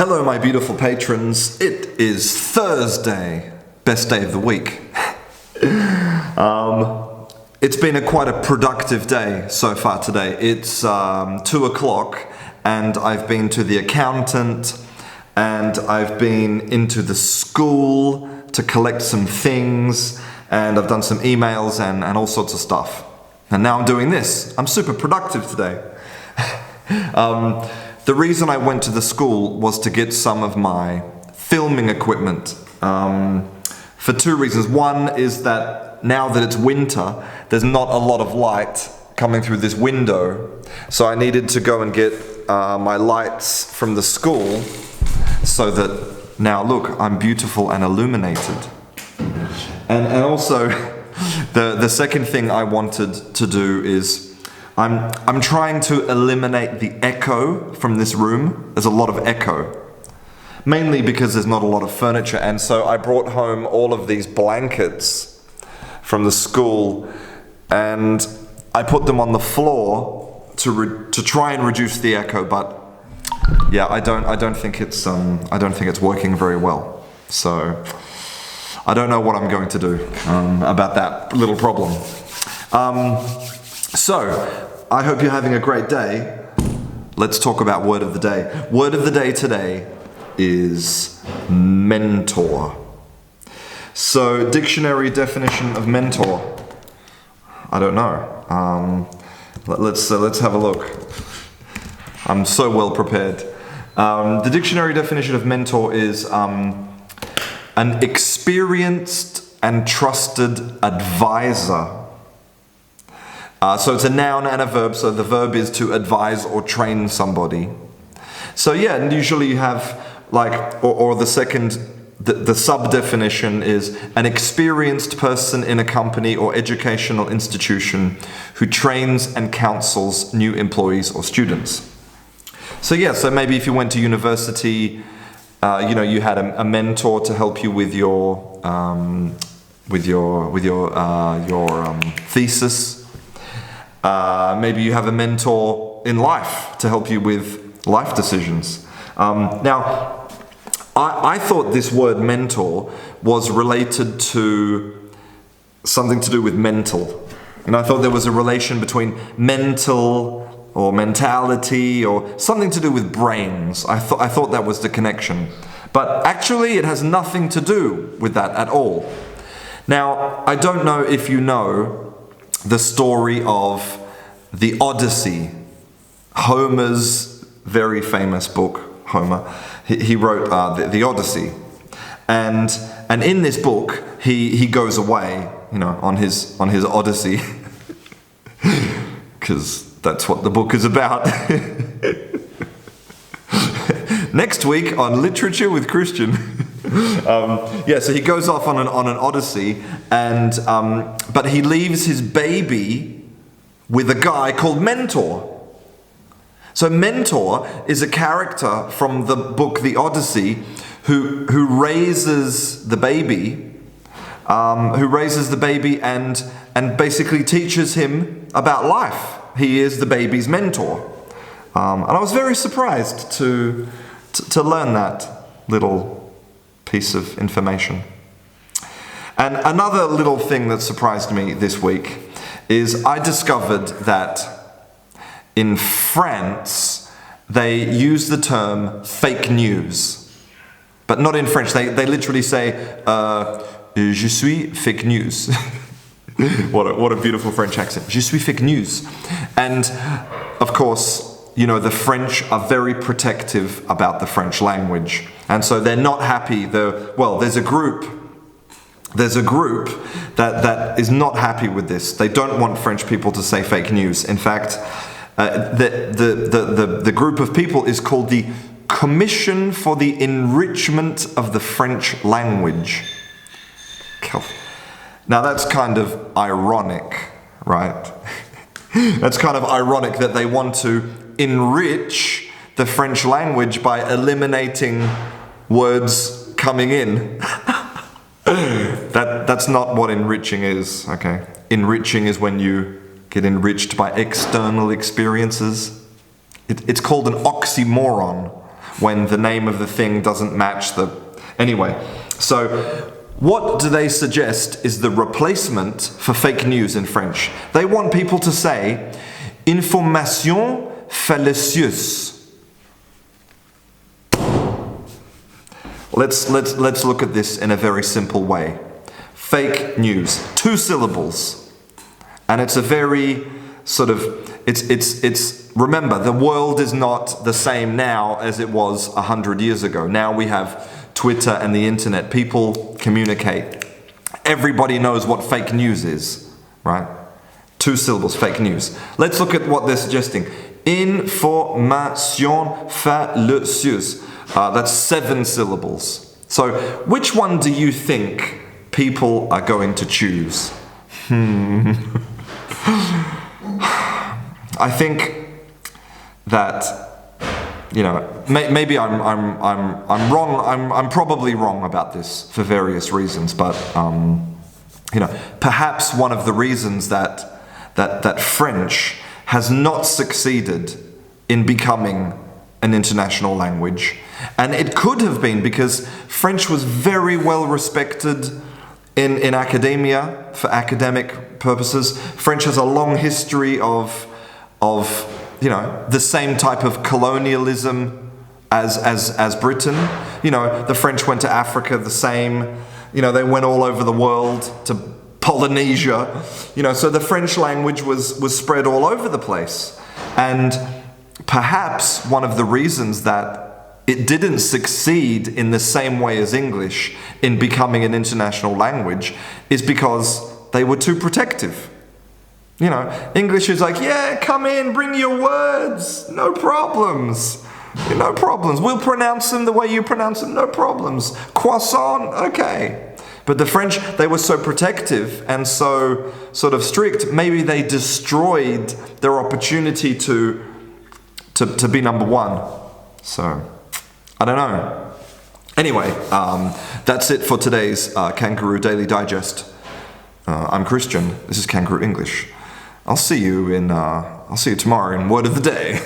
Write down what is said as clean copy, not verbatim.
Hello, my beautiful patrons. It is Thursday, best day of the week. It's been quite a productive day so far today. It's 2 o'clock and I've been to the accountant and I've been into the school to collect some things and I've done some emails and all sorts of stuff. And now I'm doing this. I'm super productive today. The reason I went to the school was to get some of my filming equipment for two reasons. One is that now that it's winter, there's not a lot of light coming through this window. So I needed to go and get my lights from the school so that now look, I'm beautiful and illuminated. And also, the second thing I wanted to do is I'm trying to eliminate the echo from this room. There's a lot of echo, mainly because there's not a lot of furniture, and so I brought home all of these blankets from the school and I put them on the floor to try and reduce the echo. But yeah, I don't think it's working very well. So I don't know what I'm going to do about that little problem. So I hope you're having a great day. Let's talk about word of the day. Word of the day today is mentor. So dictionary definition of mentor. I don't know. Let's have a look. I'm so well prepared. The dictionary definition of mentor is an experienced and trusted advisor. So it's a noun and a verb, so the verb is to advise or train somebody. So yeah, and usually you have or the second, the sub-definition is an experienced person in a company or educational institution who trains and counsels new employees or students. So yeah, so maybe if you went to university, you had a mentor to help you with your thesis. Maybe you have a mentor in life to help you with life decisions. Now, I thought this word mentor was related to something to do with mental. And I thought there was a relation between mental or mentality or something to do with brains. I thought that was the connection. But actually it has nothing to do with that at all. Now, I don't know if you know the story of the Odyssey, Homer's very famous book. Homer, he wrote the Odyssey, and in this book he goes away, on his Odyssey, because that's what the book is about. Next week on Literature with Christian. So he goes off on an Odyssey, and but he leaves his baby with a guy called Mentor. So Mentor is a character from the book The Odyssey who raises the baby, and basically teaches him about life. He is the baby's mentor, and I was very surprised to learn that little piece of information. And another little thing that surprised me this week is I discovered that in France they use the term fake news, but not in French. They literally say je suis fake news. What a beautiful French accent. Je suis fake news. And of course, the French are very protective about the French language. And so they're not happy. There's a group that is not happy with this. They don't want French people to say fake news. In fact, the group of people is called the Commission for the Enrichment of the French Language. Now that's kind of ironic, right? That's kind of ironic that they want to enrich the French language by eliminating words coming in. That's not what enriching is, okay? Enriching is when you get enriched by external experiences. It's called an oxymoron. when the name of the thing doesn't match the... Anyway, so what do they suggest is the replacement for fake news in French? They want people to say information fallacieuse. Let's look at this in a very simple way. Fake news, 2 syllables, and it's a very sort of it's remember, the world is not the same now as it was 100 years ago. Now we have Twitter and the internet. People communicate. Everybody knows what fake news is, right? 2 syllables, fake news. Let's look at what they're suggesting. Information fallacieuse. That's 7 syllables. So, which one do you think people are going to choose? I think that, you know, maybe I'm wrong. I'm probably wrong about this for various reasons, but you know, perhaps one of the reasons that French has not succeeded in becoming an international language, and it could have been because French was very well respected in academia for academic purposes. French has a long history of you know, the same type of colonialism as Britain. You know, the French went to Africa the same. You know, they went all over the world to Polynesia. You know, so the French language was spread all over the place. And perhaps one of the reasons that it didn't succeed in the same way as English in becoming an international language is because they were too protective. You know, English is like, yeah, come in, bring your words, no problems. No problems. We'll pronounce them the way you pronounce them, no problems. Croissant, okay. But the French, they were so protective and so sort of strict, maybe they destroyed their opportunity to be number one. So, I don't know. Anyway, that's it for today's Kangaroo Daily Digest. I'm Christian. This is Kangaroo English. I'll see you tomorrow in Word of the Day.